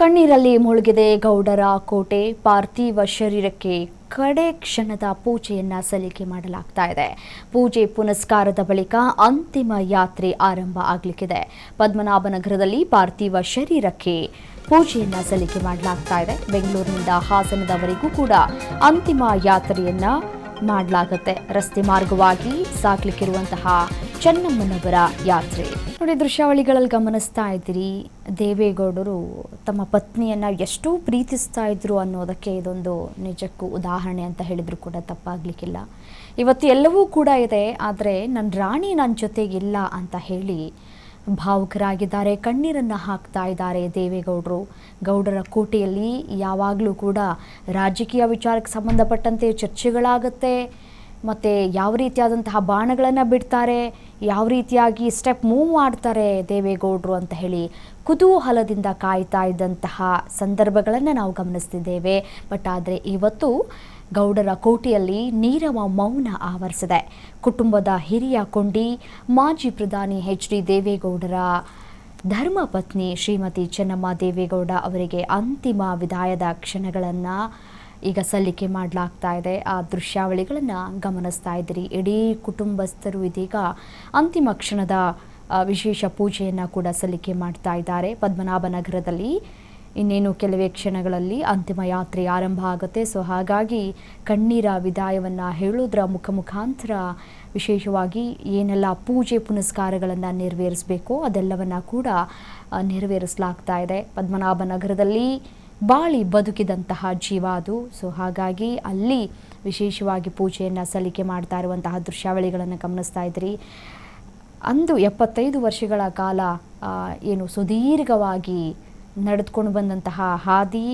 ಕಣ್ಣೀರಲ್ಲಿ ಮುಳುಗಿದೆ ಗೌಡರ ಕೋಟೆ. ಪಾರ್ಥಿವ ಶರೀರಕ್ಕೆ ಕಡೆ ಕ್ಷಣದ ಪೂಜೆಯನ್ನ ಸಲ್ಲಿಕೆ ಮಾಡಲಾಗ್ತಾ ಇದೆ. ಪೂಜೆ ಪುನಸ್ಕಾರದ ಬಳಿಕ ಅಂತಿಮ ಯಾತ್ರೆ ಆರಂಭ ಆಗಲಿಕ್ಕಿದೆ. ಪದ್ಮನಾಭನಗರದಲ್ಲಿ ಪಾರ್ಥಿವ ಶರೀರಕ್ಕೆ ಪೂಜೆಯನ್ನ ಸಲ್ಲಿಕೆ ಮಾಡಲಾಗ್ತಾ ಇದೆ. ಬೆಂಗಳೂರಿನಿಂದ ಹಾಸನದವರೆಗೂ ಕೂಡ ಅಂತಿಮ ಯಾತ್ರೆಯನ್ನ ಮಾಡಲಾಗುತ್ತೆ. ರಸ್ತೆ ಮಾರ್ಗವಾಗಿ ಸಾಗಲಿಕ್ಕಿರುವಂತಹ ಚೆನ್ನಮ್ಮನವರ ಯಾತ್ರೆ ನೋಡಿ, ದೃಶ್ಯಾವಳಿಗಳಲ್ಲಿ ಗಮನಿಸ್ತಾ ಇದ್ದೀರಿ. ದೇವೇಗೌಡರು ತಮ್ಮ ಪತ್ನಿಯನ್ನ ಎಷ್ಟು ಪ್ರೀತಿಸ್ತಾ ಇದ್ರು ಅನ್ನೋದಕ್ಕೆ ಇದೊಂದು ನಿಜಕ್ಕೂ ಉದಾಹರಣೆ ಅಂತ ಹೇಳಿದ್ರು ಕೂಡ ತಪ್ಪಾಗ್ಲಿಕ್ಕಿಲ್ಲ. ಇವತ್ತು ಎಲ್ಲವೂ ಕೂಡ ಇದೆ, ಆದರೆ ನನ್ನ ರಾಣಿ ನನ್ನ ಜೊತೆಗಿಲ್ಲ ಅಂತ ಹೇಳಿ ಭಾವುಕರಾಗಿದ್ದಾರೆ. ಕಣ್ಣೀರನ್ನ ಹಾಕ್ತಾ ಇದ್ದಾರೆ ದೇವೇಗೌಡರು. ಗೌಡರ ಕೋಟೆಯಲ್ಲಿ ಯಾವಾಗಲೂ ಕೂಡ ರಾಜಕೀಯ ವಿಚಾರಕ್ಕೆ ಸಂಬಂಧಪಟ್ಟಂತೆ ಚರ್ಚೆಗಳಾಗುತ್ತೆ. ಮತ್ತು ಯಾವ ರೀತಿಯಾದಂತಹ ಬಾಣಗಳನ್ನು ಬಿಡ್ತಾರೆ, ಯಾವ ರೀತಿಯಾಗಿ ಸ್ಟೆಪ್ ಮೂವ್ ಮಾಡ್ತಾರೆ ದೇವೇಗೌಡರು ಅಂತ ಹೇಳಿ ಕುತೂಹಲದಿಂದ ಕಾಯ್ತಾ ಇದ್ದಂತಹ ಸಂದರ್ಭಗಳನ್ನು ನಾವು ಗಮನಿಸ್ತಿದ್ದೇವೆ. ಬಟ್ ಆದರೆ ಇವತ್ತು ಗೌಡರ ಕೋಟೆಯಲ್ಲಿ ನೀರವ ಮೌನ ಆವರಿಸಿದೆ. ಕುಟುಂಬದ ಹಿರಿಯ ಕೊಂಡಿ ಮಾಜಿ ಪ್ರಧಾನಿ ಎಚ್.ಡಿ. ದೇವೇಗೌಡರ ಧರ್ಮಪತ್ನಿ ಶ್ರೀಮತಿ ಚೆನ್ನಮ್ಮ ದೇವೇಗೌಡ ಅವರಿಗೆ ಅಂತಿಮ ವಿದಾಯದ ಕ್ಷಣಗಳನ್ನು ಈಗ ಸಲ್ಲಿಕೆ ಮಾಡಲಾಗ್ತಾ ಇದೆ. ಆ ದೃಶ್ಯಾವಳಿಗಳನ್ನು ಗಮನಿಸ್ತಾ ಇದ್ದೀರಿ. ಇಡೀ ಕುಟುಂಬಸ್ಥರು ಇದೀಗ ಅಂತಿಮ ಕ್ಷಣದ ವಿಶೇಷ ಪೂಜೆಯನ್ನು ಕೂಡ ಸಲ್ಲಿಕೆ ಮಾಡ್ತಾ ಇದ್ದಾರೆ. ಪದ್ಮನಾಭನಗರದಲ್ಲಿ ಇನ್ನೇನು ಕೆಲವೇ ಕ್ಷಣಗಳಲ್ಲಿ ಅಂತಿಮ ಯಾತ್ರೆ ಆರಂಭ ಆಗುತ್ತೆ. ಸೊ ಹಾಗಾಗಿ ಕಣ್ಣೀರ ವಿದಾಯವನ್ನು ಹೇಳೋದ್ರ ಮುಖಾಂತರ ವಿಶೇಷವಾಗಿ ಏನೆಲ್ಲ ಪೂಜೆ ಪುನಸ್ಕಾರಗಳನ್ನು ನೆರವೇರಿಸಬೇಕೋ ಅದೆಲ್ಲವನ್ನು ಕೂಡ ನೆರವೇರಿಸಲಾಗ್ತಾ ಇದೆ. ಪದ್ಮನಾಭನಗರದಲ್ಲಿ ಬಾಳಿ ಬದುಕಿದಂತಹ ಜೀವ ಅದು. ಸೊ ಹಾಗಾಗಿ ಅಲ್ಲಿ ವಿಶೇಷವಾಗಿ ಪೂಜೆಯನ್ನು ಸಲ್ಲಿಕೆ ಮಾಡ್ತಾ ಇರುವಂತಹ ದೃಶ್ಯಾವಳಿಗಳನ್ನು ಗಮನಿಸ್ತಾ ಇದ್ರಿ. ಅಂದು 75 ವರ್ಷಗಳ ಕಾಲ ಏನು ಸುದೀರ್ಘವಾಗಿ ನಡೆದುಕೊಂಡು ಬಂದಂತಹ ಹಾದಿ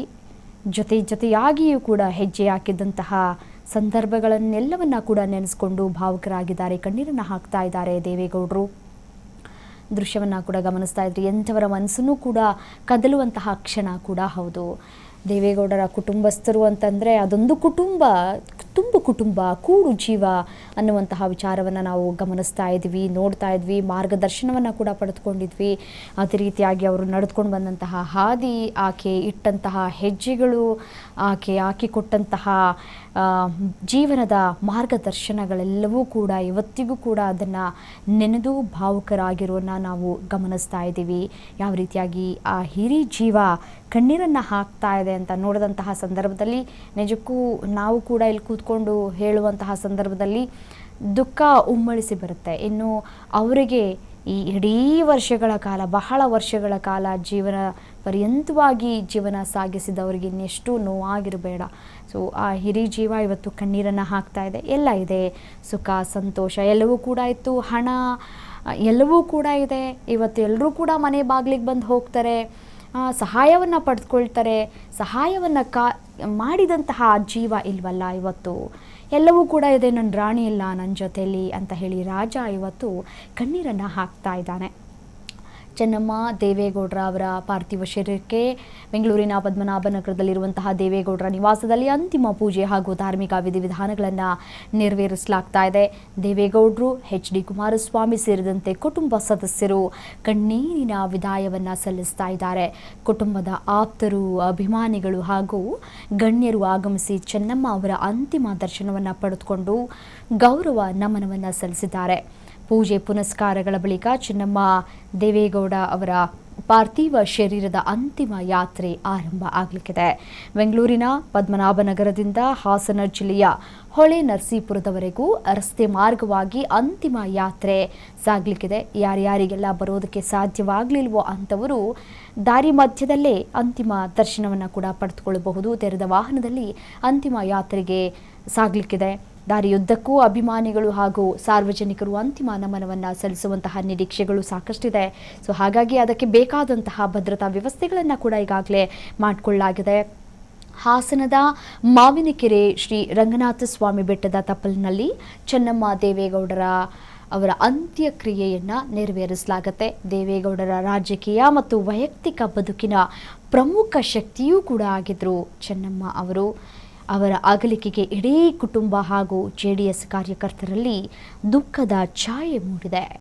ಜೊತೆಯಾಗಿಯೂ ಕೂಡ ಹೆಜ್ಜೆ ಹಾಕಿದ್ದಂತಹ ಸಂದರ್ಭಗಳನ್ನೆಲ್ಲವನ್ನ ಕೂಡ ನೆನೆಸ್ಕೊಂಡು ಭಾವುಕರಾಗಿದ್ದಾರೆ. ಕಣ್ಣೀರನ್ನು ಹಾಕ್ತಾ ಇದ್ದಾರೆ ದೇವೇಗೌಡರು. ದೃಶ್ಯವನ್ನು ಕೂಡ ಗಮನಿಸ್ತಾ ಇದ್ರಿ. ಎಂಥವರ ಮನಸ್ಸನ್ನು ಕೂಡ ಕದಲುವಂತಹ ಕ್ಷಣ ಕೂಡ ಹೌದು. ದೇವೇಗೌಡರ ಕುಟುಂಬಸ್ಥರು ಅಂತಂದರೆ ಅದೊಂದು ಕುಟುಂಬ ಕೂಡು ಜೀವ ಅನ್ನುವಂತಹ ವಿಚಾರವನ್ನು ನಾವು ಗಮನಿಸ್ತಾ ಇದ್ವಿ, ನೋಡ್ತಾ ಇದ್ವಿ, ಮಾರ್ಗದರ್ಶನವನ್ನು ಕೂಡ ಪಡೆದುಕೊಂಡಿದ್ವಿ. ಅದೇ ರೀತಿಯಾಗಿ ಅವರು ನಡೆದುಕೊಂಡು ಬಂದಂತಹ ಹಾದಿ, ಆಕೆ ಇಟ್ಟಂತಹ ಹೆಜ್ಜೆಗಳು, ಆಕೆ ಹಾಕಿಕೊಟ್ಟಂತಹ ಜೀವನದ ಮಾರ್ಗದರ್ಶನಗಳೆಲ್ಲವೂ ಕೂಡ ಇವತ್ತಿಗೂ ಕೂಡ ಅದನ್ನು ನೆನೆದು ಭಾವುಕರಾಗಿರೋನ್ನ ನಾವು ಗಮನಿಸ್ತಾ ಇದ್ದೀವಿ. ಯಾವ ರೀತಿಯಾಗಿ ಆ ಹಿರಿ ಜೀವ ಕಣ್ಣೀರನ್ನು ಹಾಕ್ತಾ ಇದೆ ಅಂತ ನೋಡಿದಂತಹ ಸಂದರ್ಭದಲ್ಲಿ ನಿಜಕ್ಕೂ ನಾವು ಕೂಡ ಇಲ್ಲಿ ಕೂತ್ಕೊಂಡು ಹೇಳುವಂತಹ ಸಂದರ್ಭದಲ್ಲಿ ದುಃಖ ಉಮ್ಮಳಿಸಿ ಬರುತ್ತೆ. ಇನ್ನು ಅವರಿಗೆ ಈ ಇಡೀ ವರ್ಷಗಳ ಕಾಲ, ಬಹಳ ವರ್ಷಗಳ ಕಾಲ ಜೀವನ ಪರ್ಯಂತವಾಗಿ ಜೀವನ ಸಾಗಿಸಿದವರಿಗೆ ಇನ್ನೆಷ್ಟು ನೋವಾಗಿರಬೇಡ. ಸೊ ಆ ಹಿರಿ ಜೀವ ಇವತ್ತು ಕಣ್ಣೀರನ್ನು ಹಾಕ್ತಾ ಇದೆ. ಎಲ್ಲ ಇದೆ, ಸುಖ ಸಂತೋಷ ಎಲ್ಲವೂ ಕೂಡ ಇತ್ತು, ಹಣ ಎಲ್ಲವೂ ಕೂಡ ಇದೆ. ಇವತ್ತು ಎಲ್ಲರೂ ಕೂಡ ಮನೆ ಬಾಗಿಲಿಗೆ ಬಂದು ಹೋಗ್ತಾರೆ, ಸಹಾಯವನ್ನು ಪಡೆದುಕೊಳ್ತಾರೆ. ಸಹಾಯವನ್ನು ಮಾಡಿದಂತಹ ಜೀವ ಇಲ್ವಲ್ಲ ಇವತ್ತು. ಎಲ್ಲವೂ ಕೂಡ ಇದೆ, ನನ್ನ ರಾಣಿ ಇಲ್ಲ ನನ್ನ ಜೊತೆಯಲ್ಲಿ ಅಂತ ಹೇಳಿ ರಾಜ ಇವತ್ತು ಕಣ್ಣೀರನ್ನು ಹಾಕ್ತಾ ಇದ್ದಾನೆ. ಚೆನ್ನಮ್ಮ ದೇವೇಗೌಡರ ಅವರ ಪಾರ್ಥಿವ ಶರೀರಕ್ಕೆ ಬೆಂಗಳೂರಿನ ಪದ್ಮನಾಭನಗರದಲ್ಲಿರುವಂತಹ ದೇವೇಗೌಡರ ನಿವಾಸದಲ್ಲಿ ಅಂತಿಮ ಪೂಜೆ ಹಾಗೂ ಧಾರ್ಮಿಕ ವಿಧಿವಿಧಾನಗಳನ್ನು ನೆರವೇರಿಸಲಾಗ್ತಾ ಇದೆ. ದೇವೇಗೌಡರು, ಎಚ್.ಡಿ. ಕುಮಾರಸ್ವಾಮಿ ಸೇರಿದಂತೆ ಕುಟುಂಬ ಸದಸ್ಯರು ಕಣ್ಣೀರಿನ ವಿದಾಯವನ್ನು ಸಲ್ಲಿಸ್ತಾ ಇದ್ದಾರೆ. ಕುಟುಂಬದ ಆಪ್ತರು, ಅಭಿಮಾನಿಗಳು ಹಾಗೂ ಗಣ್ಯರು ಆಗಮಿಸಿ ಚೆನ್ನಮ್ಮ ಅವರ ಅಂತಿಮ ದರ್ಶನವನ್ನು ಪಡೆದುಕೊಂಡು ಗೌರವ ನಮನವನ್ನು ಸಲ್ಲಿಸಿದ್ದಾರೆ. ಪೂಜೆ ಪುನಸ್ಕಾರಗಳ ಬಳಿಕ ಚೆನ್ನಮ್ಮ ದೇವೇಗೌಡ ಅವರ ಪಾರ್ಥಿವ ಶರೀರದ ಅಂತಿಮ ಯಾತ್ರೆ ಆರಂಭ ಆಗಲಿಕ್ಕಿದೆ. ಬೆಂಗಳೂರಿನ ಪದ್ಮನಾಭನಗರದಿಂದ ಹಾಸನ ಜಿಲ್ಲೆಯ ಹೊಳೆ ನರಸೀಪುರದವರೆಗೂ ರಸ್ತೆ ಮಾರ್ಗವಾಗಿ ಅಂತಿಮ ಯಾತ್ರೆ ಸಾಗಲಿಕ್ಕಿದೆ. ಯಾರ್ಯಾರಿಗೆಲ್ಲ ಬರೋದಕ್ಕೆ ಸಾಧ್ಯವಾಗಲಿಲ್ವೋ ಅಂಥವರು ದಾರಿ ಮಧ್ಯದಲ್ಲೇ ಅಂತಿಮ ದರ್ಶನವನ್ನು ಕೂಡ ಪಡೆದುಕೊಳ್ಳಬಹುದು. ತೆರೆದ ವಾಹನದಲ್ಲಿ ಅಂತಿಮ ಯಾತ್ರೆಗೆ ಸಾಗಲಿಕ್ಕಿದೆ. ದಾರಿಯುದ್ದಕ್ಕೂ ಅಭಿಮಾನಿಗಳು ಹಾಗೂ ಸಾರ್ವಜನಿಕರು ಅಂತಿಮ ನಮನವನ್ನು ಸಲ್ಲಿಸುವಂತಹ ನಿರೀಕ್ಷೆಗಳು ಸಾಕಷ್ಟಿದೆ. ಸೊ ಹಾಗಾಗಿ ಅದಕ್ಕೆ ಬೇಕಾದಂತಹ ಭದ್ರತಾ ವ್ಯವಸ್ಥೆಗಳನ್ನು ಕೂಡ ಈಗಾಗಲೇ ಮಾಡಿಕೊಳ್ಳಲಾಗಿದೆ. ಹಾಸನದ ಮಾವಿನಕೆರೆ ಶ್ರೀ ರಂಗನಾಥ ಸ್ವಾಮಿ ಬೆಟ್ಟದ ತಪ್ಪಲಿನಲ್ಲಿ ಚೆನ್ನಮ್ಮ ದೇವೇಗೌಡರ ಅವರ ಅಂತ್ಯಕ್ರಿಯೆಯನ್ನು ನೆರವೇರಿಸಲಾಗುತ್ತೆ. ದೇವೇಗೌಡರ ರಾಜಕೀಯ ಮತ್ತು ವೈಯಕ್ತಿಕ ಬದುಕಿನ ಪ್ರಮುಖ ಶಕ್ತಿಯೂ ಕೂಡ ಆಗಿದ್ರು ಚೆನ್ನಮ್ಮ ಅವರು. ಅವರ ಅಗಲಿಕೆಗೆ ಇಡೀ ಕುಟುಂಬ ಹಾಗೂ JDS ಕಾರ್ಯಕರ್ತರಲ್ಲಿ ದುಃಖದ ಛಾಯೆ ಮೂಡಿದೆ.